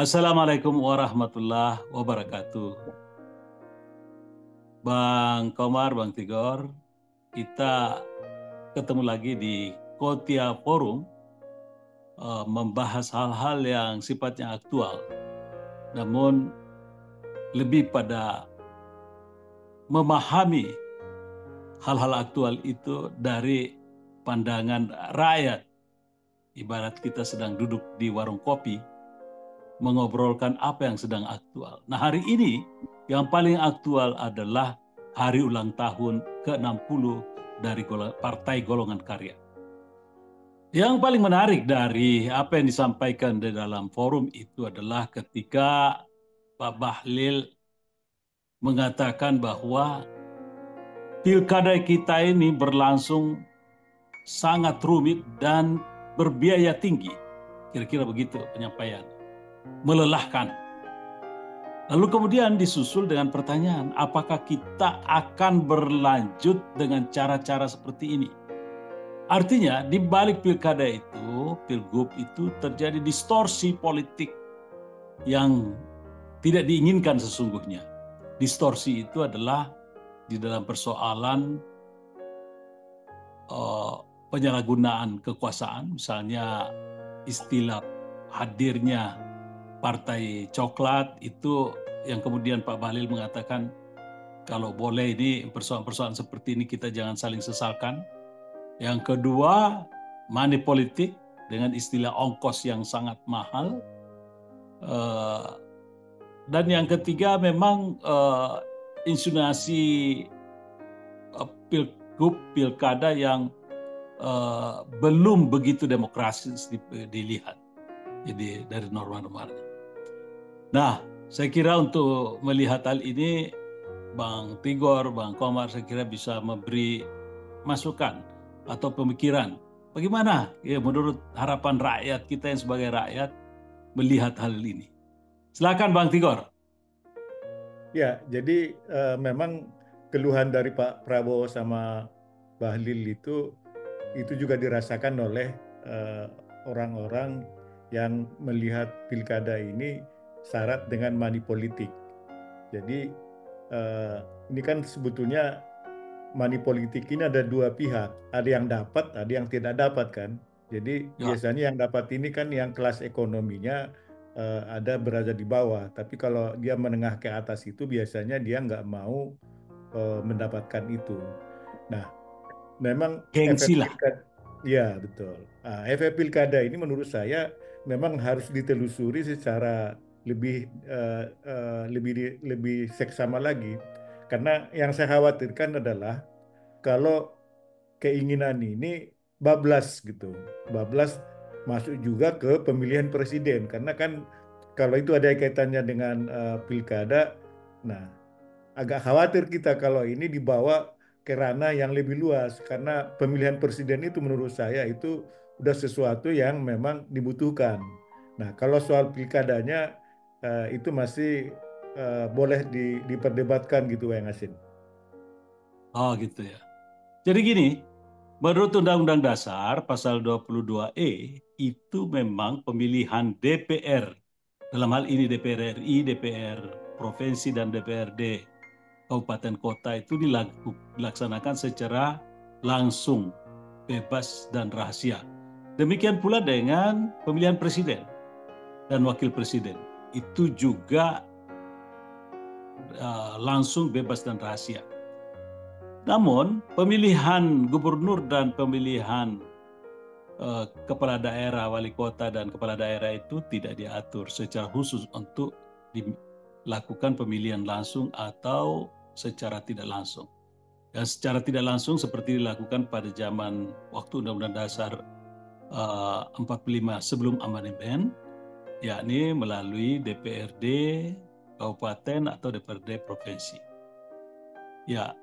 Assalamualaikum warahmatullahi wabarakatuh. Bang Komar, Bang Tigor, kita ketemu lagi di Kotia Forum membahas hal-hal yang sifatnya aktual, namun lebih pada memahami hal-hal aktual itu dari pandangan rakyat. Ibarat kita sedang duduk di warung kopi, mengobrolkan apa yang sedang aktual. Nah, hari ini yang paling aktual adalah hari ulang tahun ke-60 dari Partai Golongan Karya. Yang paling menarik dari apa yang disampaikan di dalam forum itu adalah ketika Pak Bahlil mengatakan bahwa pilkada kita ini berlangsung sangat rumit dan berbiaya tinggi. Kira-kira begitu penyampaian. Melelahkan. Lalu kemudian disusul dengan pertanyaan, apakah kita akan berlanjut dengan cara-cara seperti ini? Artinya di balik pilkada itu, pilgub itu terjadi distorsi politik yang tidak diinginkan sesungguhnya. Distorsi itu adalah di dalam persoalan penyalahgunaan kekuasaan, misalnya istilah hadirnya Partai Coklat itu yang kemudian Pak Bahlil mengatakan kalau boleh ini persoalan-persoalan seperti ini kita jangan saling sesalkan. Yang kedua, money politik dengan istilah ongkos yang sangat mahal. Dan yang ketiga memang insinuasi pilkada yang belum begitu demokratis dilihat. Jadi dari norma-normanya. Nah, saya kira untuk melihat hal ini, Bang Tigor, Bang Komar, saya kira bisa memberi masukan atau pemikiran. Bagaimana ya menurut harapan rakyat kita yang sebagai rakyat melihat hal ini? Silakan Bang Tigor. Ya, jadi memang keluhan dari Pak Prabowo sama Bahlil itu juga dirasakan oleh orang-orang yang melihat pilkada ini syarat dengan money politik. Jadi ini kan sebetulnya money politik ini ada dua pihak, ada yang dapat, ada yang tidak dapat kan. Jadi biasanya yang dapat ini kan yang kelas ekonominya ada berada di bawah, tapi kalau dia menengah ke atas itu biasanya dia nggak mau mendapatkan itu. Nah, memang Gengsi efek lah. pilkada, ya betul. Efek pilkada ini menurut saya memang harus ditelusuri secara lebih seksama lagi, karena yang saya khawatirkan adalah kalau keinginan ini bablas gitu, bablas masuk juga ke pemilihan presiden, karena kan kalau itu ada kaitannya dengan pilkada, nah agak khawatir kita kalau ini dibawa ke ranah yang lebih luas, karena pemilihan presiden itu menurut saya itu udah sesuatu yang memang dibutuhkan. Nah, kalau soal pilkadanya itu masih boleh diperdebatkan gitu, Yang Asin. Oh gitu ya. Jadi gini, menurut Undang-Undang Dasar pasal 22E itu memang pemilihan DPR. Dalam hal ini DPR RI, DPR Provinsi, dan DPRD Kabupaten Kota itu dilaksanakan secara langsung, bebas, dan rahasia. Demikian pula dengan pemilihan presiden dan wakil presiden. Itu juga langsung, bebas, dan rahasia. Namun pemilihan gubernur dan pemilihan kepala daerah, wali kota, dan kepala daerah itu tidak diatur secara khusus untuk dilakukan pemilihan langsung atau secara tidak langsung. Dan secara tidak langsung seperti dilakukan pada zaman waktu Undang-Undang Dasar 45 sebelum amandemen, yakni melalui DPRD kabupaten atau DPRD provinsi. Ya,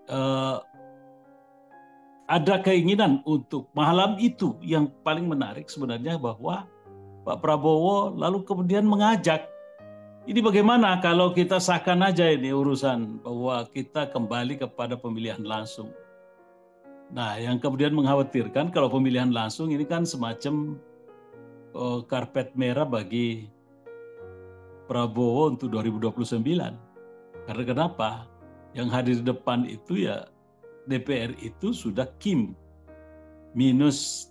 ada keinginan untuk malam itu yang paling menarik sebenarnya bahwa Pak Prabowo lalu kemudian mengajak, ini bagaimana kalau kita sahkan aja ini urusan bahwa kita kembali kepada pemilihan langsung. Nah, yang kemudian mengkhawatirkan kalau pemilihan langsung ini kan semacam karpet merah bagi Prabowo untuk 2029. Karena kenapa? Yang hadir di depan itu ya DPR itu sudah Kim,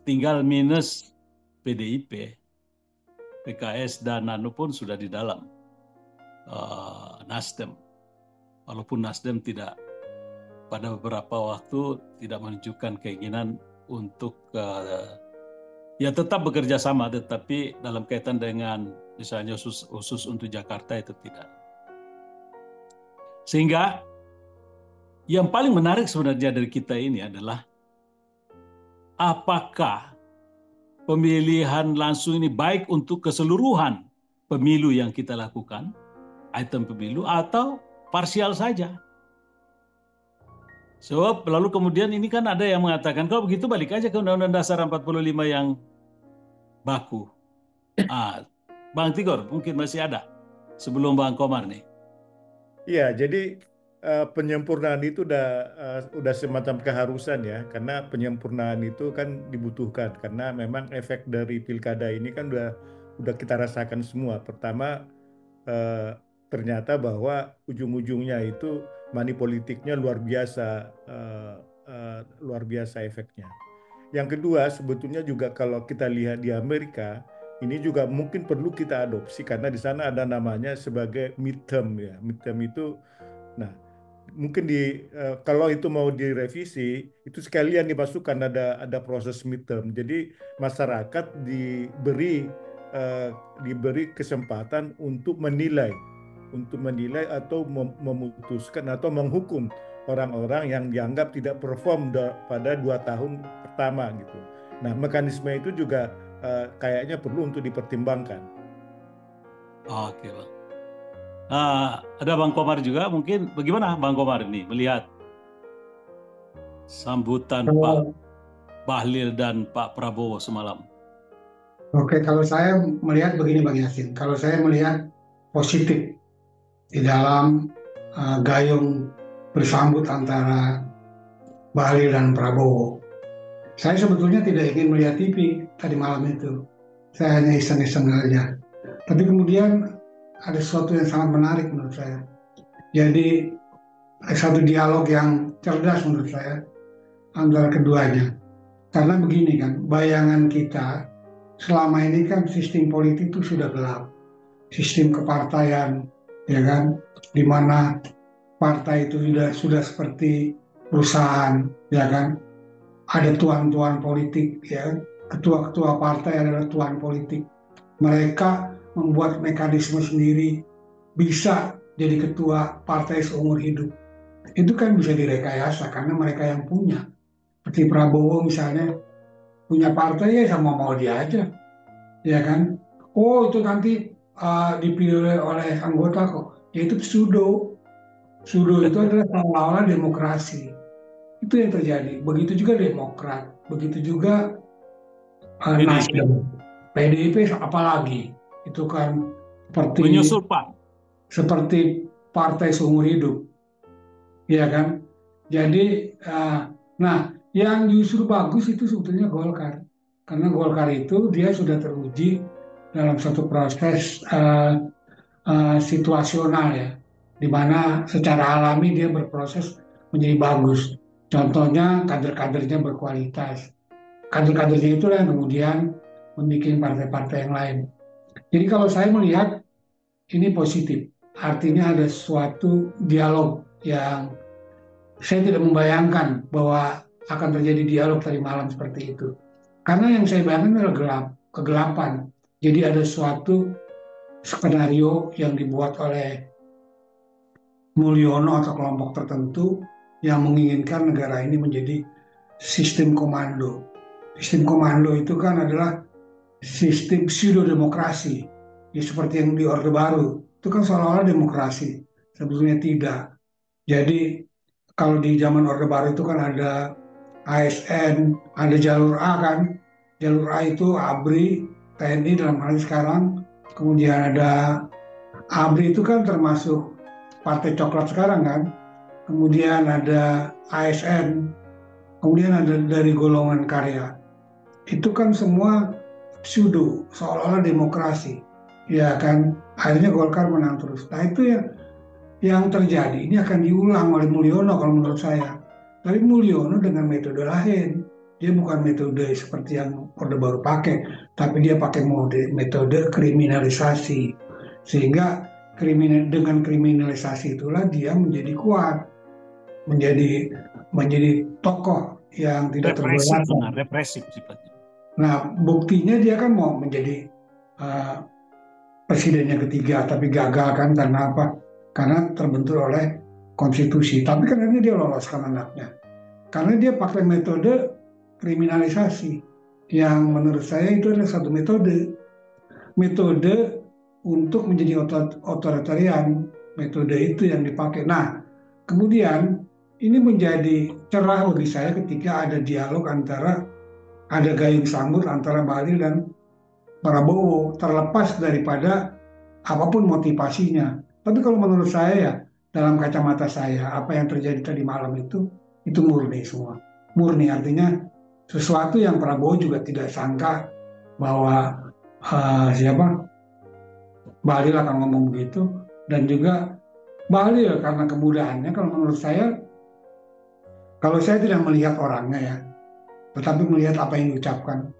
tinggal minus PDIP, PKS dan Anu pun sudah di dalam Nasdem. Walaupun Nasdem tidak pada beberapa waktu tidak menunjukkan keinginan untuk ya tetap bekerja sama, tetapi dalam kaitan dengan misalnya khusus untuk Jakarta itu tidak. Sehingga yang paling menarik sebenarnya dari kita ini adalah apakah pemilihan langsung ini baik untuk keseluruhan pemilu yang kita lakukan, item pemilu, atau parsial saja. Sebab lalu kemudian ini kan ada yang mengatakan, kalau begitu balik aja ke Undang-Undang Dasar 45 yang baku. Bang Tigor mungkin masih ada sebelum Bang Komar nih. Iya, jadi penyempurnaan itu udah semacam keharusan ya, karena penyempurnaan itu kan dibutuhkan karena memang efek dari pilkada ini kan udah kita rasakan semua. Pertama, ternyata bahwa ujung-ujungnya itu money politiknya luar biasa efeknya. Yang kedua, sebetulnya juga kalau kita lihat di Amerika, ini juga mungkin perlu kita adopsi karena di sana ada namanya sebagai midterm ya. Midterm itu, nah mungkin kalau itu mau direvisi, itu sekalian dimasukkan ada proses midterm. Jadi masyarakat diberi kesempatan untuk menilai atau memutuskan atau menghukum orang-orang yang dianggap tidak perform pada 2 tahun pertama gitu. Nah, mekanisme itu juga kayaknya perlu untuk dipertimbangkan. Oke, Bang. Ada Bang Komar juga, mungkin bagaimana Bang Komar ini melihat sambutan Pak Bahlil dan Pak Prabowo semalam? Oke, kalau saya melihat begini Bang Yasin, kalau saya melihat positif di dalam gayung bersambut antara Bahlil dan Prabowo. Saya sebetulnya tidak ingin melihat TV tadi malam itu. Saya hanya iseng-iseng aja. Tapi kemudian ada sesuatu yang sangat menarik menurut saya. Jadi ada satu dialog yang cerdas menurut saya antara keduanya. Karena begini kan, bayangan kita selama ini kan sistem politik itu sudah gelap. Sistem kepartaian, ya kan, di mana partai itu sudah seperti perusahaan, ya kan. Ada tuan-tuan politik, ya, ketua-ketua partai adalah tuan politik. Mereka membuat mekanisme sendiri, bisa jadi ketua partai seumur hidup. Itu kan bisa direkayasa karena mereka yang punya. Seperti Prabowo misalnya, punya partai ya sama mau dia aja, ya kan. Oh itu nanti dipilih oleh anggota kok. Ya itu pseudo. Pseudo itu adalah seolah-olah demokrasi. Itu yang terjadi. Begitu juga Demokrat, begitu juga Nasdem, PDIP apalagi. Itu kan Menyusul Pak. seperti partai seumur hidup, ya kan. Jadi, nah yang justru bagus itu sebetulnya Golkar, karena Golkar itu dia sudah teruji dalam satu proses situasional ya, di mana secara alami dia berproses menjadi bagus. Contohnya kader-kadernya berkualitas. Kader-kadernya itulah yang kemudian membuat partai-partai yang lain. Jadi kalau saya melihat ini positif, artinya ada suatu dialog yang saya tidak membayangkan bahwa akan terjadi dialog tadi malam seperti itu. Karena yang saya bayangkan adalah kegelapan. Jadi ada suatu skenario yang dibuat oleh Mulyono atau kelompok tertentu yang menginginkan negara ini menjadi sistem komando. Sistem komando itu kan adalah sistem pseudo-demokrasi. Ya seperti yang di Orde Baru. Itu kan seolah-olah demokrasi. Sebetulnya tidak. Jadi kalau di zaman Orde Baru itu kan ada ASN, ada jalur A kan. Jalur A itu ABRI, TNI dalam hal sekarang. Kemudian ada ABRI itu kan termasuk Partai Coklat sekarang kan. Kemudian ada ASN, kemudian ada dari golongan karya. Itu kan semua pseudo, seolah-olah demokrasi. ya kan, akhirnya Golkar menang terus. Nah itu yang terjadi ini akan diulang oleh Mulyono kalau menurut saya. Tapi Mulyono dengan metode lain. Dia bukan metode seperti yang Orde Baru pakai, tapi dia pakai metode kriminalisasi. Sehingga dengan kriminalisasi itulah dia menjadi kuat, menjadi tokoh yang tidak Represif, tergoyahkan. represif sifatnya. Nah, buktinya dia kan mau menjadi uh, presiden yang ketiga, tapi gagal kan karena apa? Karena terbentur oleh konstitusi. Tapi kan ini dia loloskan anaknya. Karena dia pakai metode kriminalisasi, yang menurut saya itu adalah satu metode untuk menjadi otoritarian. Metode itu yang dipakai. Nah, kemudian ini menjadi cerah bagi saya ketika ada dialog ada gayung sambut antara Bahlil dan Prabowo, terlepas daripada apapun motivasinya. Tapi kalau menurut saya ya, dalam kacamata saya, apa yang terjadi tadi malam itu murni semua. Murni artinya sesuatu yang Prabowo juga tidak sangka bahwa Bahlil akan ngomong begitu, dan juga Bahlil karena kemudahannya, kalau menurut saya, kalau saya tidak melihat orangnya ya, tetapi melihat apa yang diucapkan.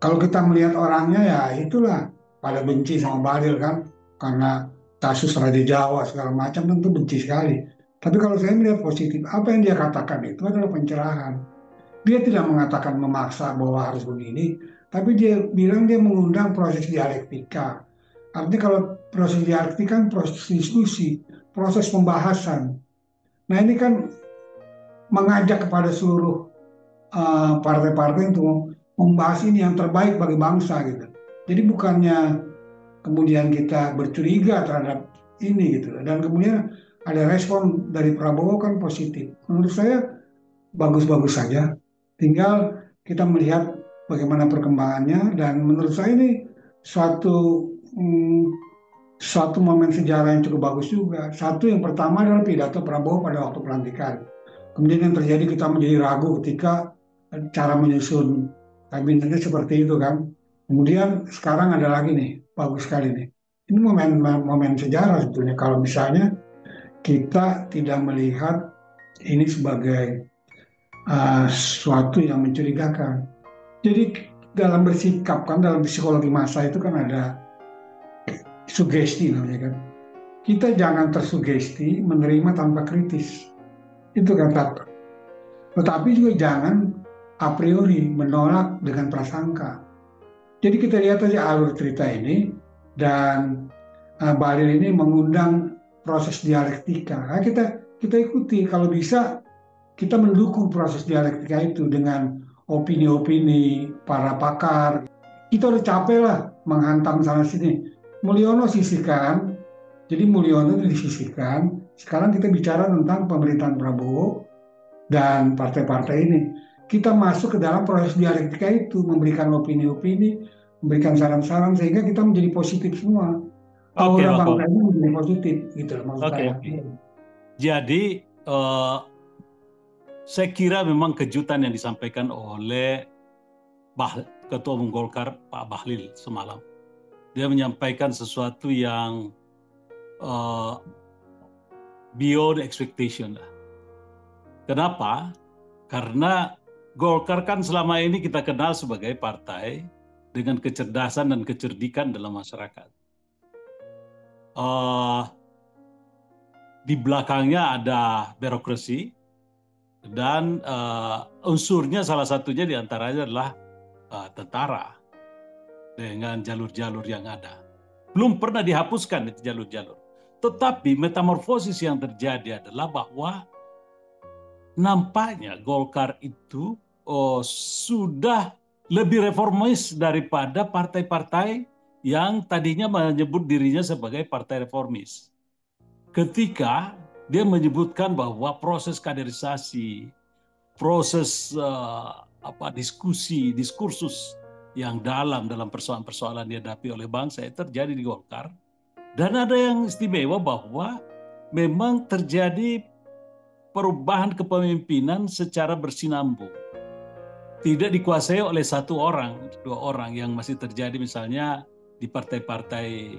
Kalau kita melihat orangnya ya itulah pada benci sama Bahlil kan, karena kasus Raja Jawa segala macam tentu benci sekali. Tapi kalau saya melihat positif, apa yang dia katakan itu adalah pencerahan. Dia tidak mengatakan memaksa bahwa harus begini, tapi dia bilang dia mengundang proses dialektika. Artinya kalau proses dialektika kan proses diskusi, proses pembahasan. Nah ini kan mengajak kepada seluruh partai-partai untuk membahas ini yang terbaik bagi bangsa gitu. Jadi bukannya kemudian kita bercuriga terhadap ini gitu. Dan kemudian ada respon dari Prabowo kan positif. Menurut saya bagus-bagus saja. Tinggal kita melihat bagaimana perkembangannya, dan menurut saya ini suatu momen sejarah yang cukup bagus juga. Satu, yang pertama adalah pidato Prabowo pada waktu pelantikan. Kemudian yang terjadi, kita menjadi ragu ketika cara menyusun kabinetnya seperti itu kan. Kemudian sekarang ada lagi nih, bagus sekali nih. Ini momen sejarah sebetulnya kalau misalnya kita tidak melihat ini sebagai sesuatu yang mencurigakan. Jadi dalam bersikap kan, dalam psikologi massa itu kan ada sugesti namanya kan. Kita jangan tersugesti menerima tanpa kritis. Itu kata. Tetapi juga jangan a priori menolak dengan prasangka. Jadi kita lihat aja alur cerita ini, dan Bahlil ini mengundang proses dialektika. Nah, kita ikuti, kalau bisa kita mendukung proses dialektika itu dengan opini-opini para pakar. Kita udah capek lah menghantam sana sini. Mulyono sisihkan, jadi Mulyono disisihkan. Sekarang kita bicara tentang pemerintahan Prabowo dan partai-partai ini. Kita masuk ke dalam proses dialektika itu, memberikan opini-opini, memberikan saran-saran, sehingga kita menjadi positif semua. Aura bangsa ini menjadi positif, gitu maksud saya. Jadi saya kira memang kejutan yang disampaikan oleh Ketua Umum Golkar Pak Bahlil semalam. Dia menyampaikan sesuatu yang beyond expectation. Kenapa? Karena Golkar kan selama ini kita kenal sebagai partai dengan kecerdasan dan kecerdikan dalam masyarakat. Di belakangnya ada birokrasi, dan unsurnya salah satunya diantaranya adalah tentara dengan jalur-jalur yang ada. Belum pernah dihapuskan itu jalur-jalur. Tetapi metamorfosis yang terjadi adalah bahwa nampaknya Golkar itu sudah lebih reformis daripada partai-partai yang tadinya menyebut dirinya sebagai partai reformis. Ketika dia menyebutkan bahwa proses kaderisasi, proses diskusi, diskursus yang dalam persoalan-persoalan dihadapi oleh bangsa itu terjadi di Golkar. Dan ada yang istimewa bahwa memang terjadi perubahan kepemimpinan secara bersinambung. Tidak dikuasai oleh satu orang, dua orang yang masih terjadi misalnya di partai-partai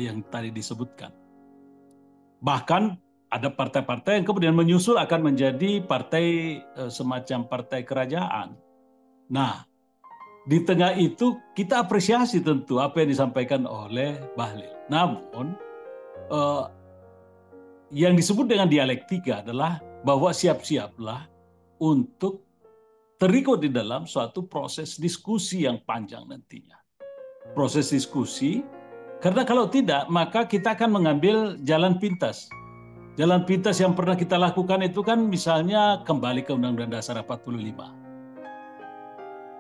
yang tadi disebutkan. Bahkan ada partai-partai yang kemudian menyusul akan menjadi partai semacam partai kerajaan. Nah, di tengah itu kita apresiasi tentu apa yang disampaikan oleh Bahlil. Namun yang disebut dengan dialektika adalah bahwa siap-siaplah untuk terikut di dalam suatu proses diskusi yang panjang nantinya. Proses diskusi, karena kalau tidak maka kita akan mengambil jalan pintas. Jalan pintas yang pernah kita lakukan itu kan misalnya kembali ke Undang-Undang Dasar 45.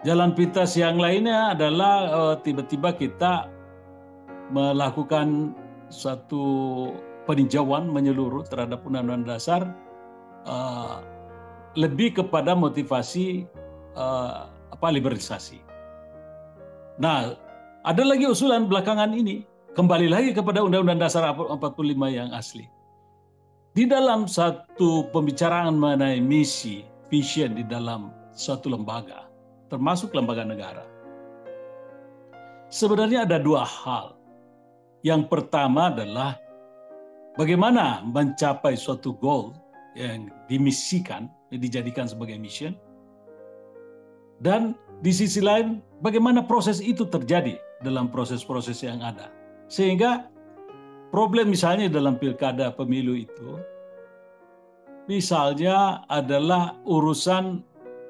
Jalan pintas yang lainnya adalah tiba-tiba kita melakukan suatu peninjauan menyeluruh terhadap Undang-Undang Dasar lebih kepada motivasi liberalisasi. Nah, ada lagi usulan belakangan ini, kembali lagi kepada Undang-Undang Dasar 45 yang asli. Di dalam satu pembicaraan mengenai misi, vision di dalam suatu lembaga, termasuk lembaga negara, sebenarnya ada dua hal. Yang pertama adalah bagaimana mencapai suatu goal yang dimisikan, dijadikan sebagai mission. Dan di sisi lain, bagaimana proses itu terjadi dalam proses-proses yang ada. Sehingga problem misalnya dalam pilkada pemilu itu, misalnya adalah urusan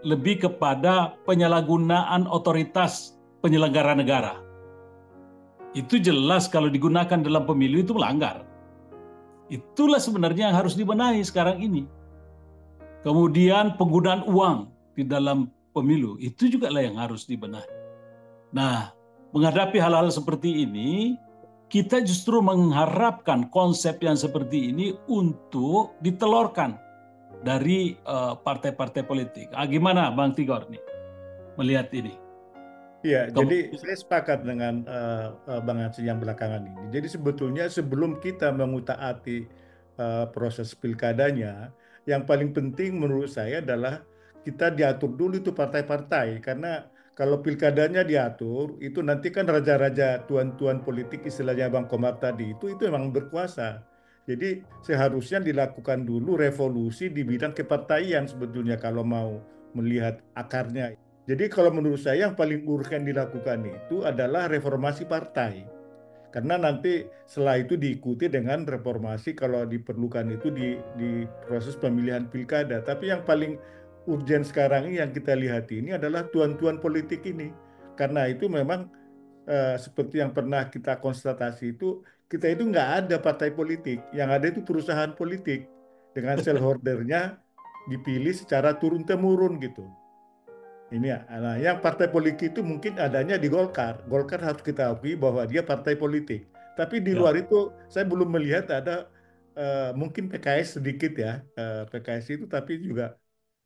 lebih kepada penyalahgunaan otoritas penyelenggara negara. Itu jelas kalau digunakan dalam pemilu itu melanggar. Itulah sebenarnya yang harus dibenahi sekarang ini. Kemudian penggunaan uang di dalam pemilu, itu juga lah yang harus dibenahi. Nah, menghadapi hal-hal seperti ini, kita justru mengharapkan konsep yang seperti ini untuk ditelurkan dari partai-partai politik. Gimana Bang Tigor nih melihat ini? Ya, jadi saya sepakat dengan Bang Hansi yang belakangan ini. Jadi sebetulnya sebelum kita mengutaati proses pilkadanya, yang paling penting menurut saya adalah kita diatur dulu itu partai-partai. Karena kalau pilkadanya diatur, itu nanti kan raja-raja, tuan-tuan politik istilahnya Bang Komar tadi, itu memang berkuasa. Jadi seharusnya dilakukan dulu revolusi di bidang kepartaian sebetulnya kalau mau melihat akarnya. Jadi kalau menurut saya yang paling urgen dilakukan itu adalah reformasi partai. Karena nanti setelah itu diikuti dengan reformasi kalau diperlukan itu di proses pemilihan pilkada. Tapi yang paling urgen sekarang ini yang kita lihat ini adalah tuan-tuan politik ini. Karena itu memang seperti yang pernah kita konstatasi itu, kita itu nggak ada partai politik. Yang ada itu perusahaan politik. Dengan shareholdernya dipilih secara turun-temurun gitu. Ini ya, nah, yang partai politik itu mungkin adanya di Golkar. Golkar harus kita akui bahwa dia partai politik. Tapi di luar itu saya belum melihat ada mungkin PKS sedikit ya, PKS itu tapi juga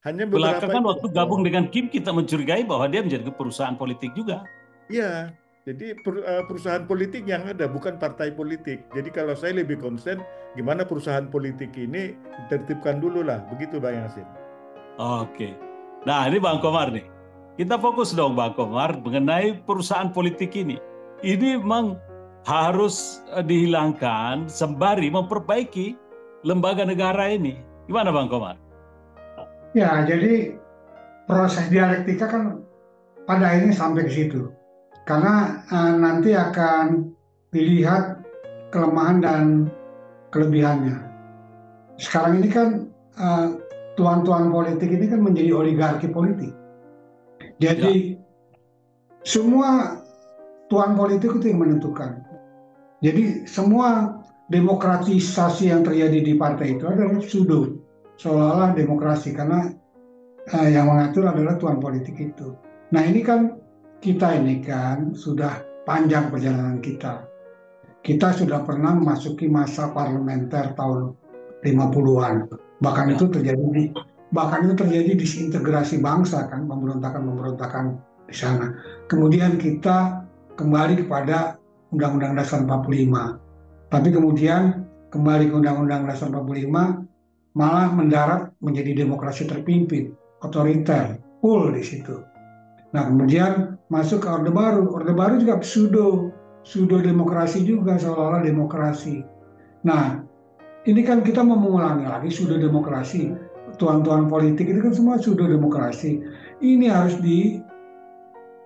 hanya beberapa. Belakangan waktu gabung dengan Kim kita mencurigai bahwa dia menjadi perusahaan politik juga. Iya, jadi perusahaan politik yang ada bukan partai politik. Jadi kalau saya lebih concern gimana perusahaan politik ini ditertibkan dulu lah, begitu Bang Yasin. Oke. Nah ini Bang Komar nih. Kita fokus dong Bang Komar mengenai perusahaan politik ini. Ini memang harus dihilangkan sembari memperbaiki lembaga negara ini. Gimana Bang Komar? Ya, jadi proses dialektika kan pada akhirnya sampai ke situ. Karena nanti akan dilihat kelemahan dan kelebihannya. Sekarang ini kan tuan-tuan politik ini kan menjadi oligarki politik. Jadi semua tuan politik itu yang menentukan. Jadi semua demokratisasi yang terjadi di partai itu adalah pseudo, seolah-olah demokrasi karena yang mengatur adalah tuan politik itu. Nah ini kan kita ini kan sudah panjang perjalanan kita. Kita sudah pernah memasuki masa parlementer tahun 50-an. Bahkan itu terjadi disintegrasi bangsa kan, pemberontakan di sana. Kemudian kita kembali kepada Undang-Undang Dasar 45. Tapi kemudian kembali ke Undang-Undang Dasar 45 malah mendarat menjadi demokrasi terpimpin, otoriter, full di situ. Nah kemudian masuk ke Orde Baru. Orde Baru juga pseudo pseudo demokrasi juga, seolah-olah demokrasi. Nah, ini kan kita mau mengulangi lagi pseudo demokrasi. Tuan-tuan politik itu kan semua pseudo demokrasi. Ini harus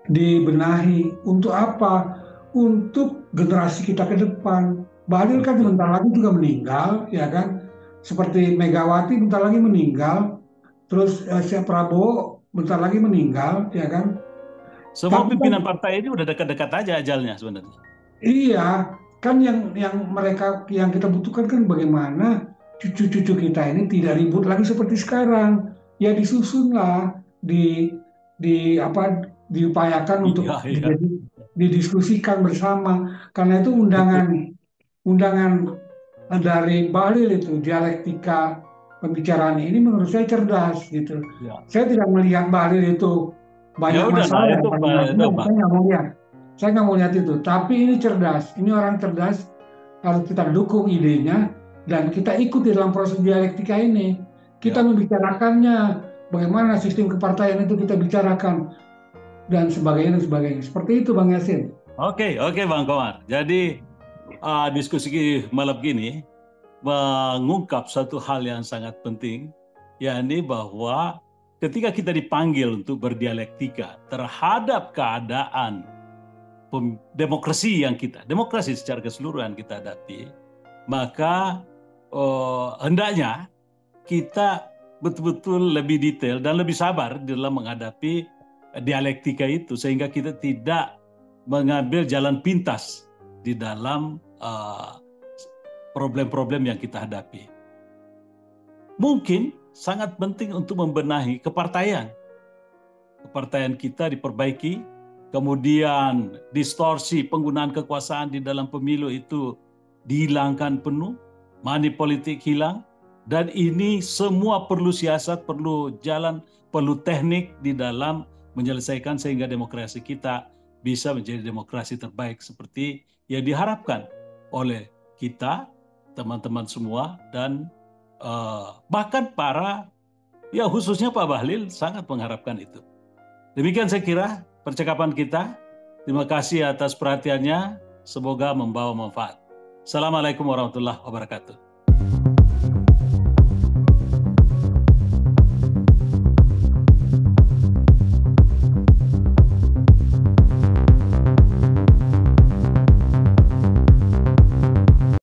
dibenahi. Untuk apa? Untuk generasi kita ke depan. Bahlil kan Betul. bentar lagi juga meninggal, ya kan? Seperti Megawati bentar lagi meninggal. Terus Prabowo bentar lagi meninggal, ya kan? Semua Tapi kan pimpinan partai ini udah dekat-dekat aja ajalnya sebenarnya. iya, kan yang kita butuhkan kan bagaimana cucu-cucu kita ini tidak ribut lagi seperti sekarang. Ya disusunlah, di apa diupayakan Iya, untuk iya. didiskusikan bersama. Karena itu Betul. undangan dari Bahlil itu dialektika pembicaraan ini menurut saya cerdas gitu. Ya. Saya tidak melihat Bahlil itu Ya banyak udahlah, masalah itu pada Nahdien, Pak. saya nggak mau lihat. Saya nggak mau lihat itu. Tapi ini cerdas, ini orang cerdas, harus kita dukung idenya dan kita ikut di dalam proses dialektika ini. Kita Ya. membicarakannya, bagaimana sistem kepartaian itu kita bicarakan dan sebagainya dan sebagainya. Seperti itu Bang Yasin. Oke, Bang Komar. Jadi diskusi malam gini mengungkap satu hal yang sangat penting, yakni bahwa ketika kita dipanggil untuk berdialektika terhadap keadaan demokrasi secara keseluruhan kita hadapi, maka hendaknya kita betul-betul lebih detail dan lebih sabar dalam menghadapi dialektika itu, sehingga kita tidak mengambil jalan pintas di dalam problem-problem yang kita hadapi. Mungkin sangat penting untuk membenahi kepartaian. Kepartaian kita diperbaiki, kemudian distorsi penggunaan kekuasaan di dalam pemilu itu dihilangkan penuh, money politik hilang, dan ini semua perlu siasat, perlu jalan, perlu teknik di dalam menyelesaikan sehingga demokrasi kita bisa menjadi demokrasi terbaik seperti yang diharapkan oleh kita, teman-teman semua, dan bahkan khususnya Pak Bahlil sangat mengharapkan itu. Demikian saya kira percakapan kita. Terima kasih atas perhatiannya. Semoga membawa manfaat. Assalamualaikum warahmatullahi wabarakatuh.